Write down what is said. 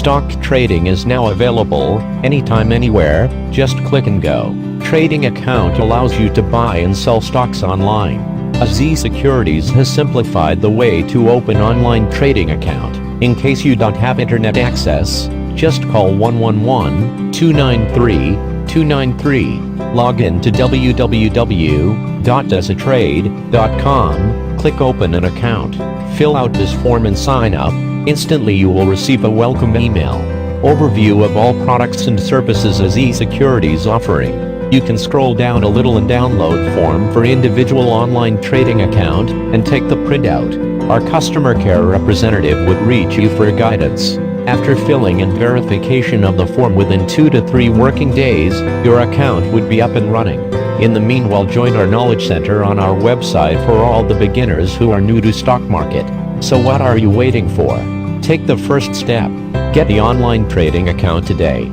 Stock trading is now available, anytime, anywhere. Just click and go. Trading account allows you to buy and sell stocks online. AZEE Securities has simplified the way to open online trading account. In case you don't have internet access, just call 111-293-293. Log in to www.azeetrade.com, click open an account, fill out this form and sign up. Instantly you will receive a welcome email. Overview of all products and services AZEE Securities offering. You can scroll down a little and download form for individual online trading account and take the printout. Our customer care representative would reach you for guidance. After filling and verification of the form within 2 to 3 working days, your account would be up and running. In the meanwhile, join our knowledge center on our website for all the beginners who are new to stock market. So what are you waiting for? Take the first step. Get the online trading account today.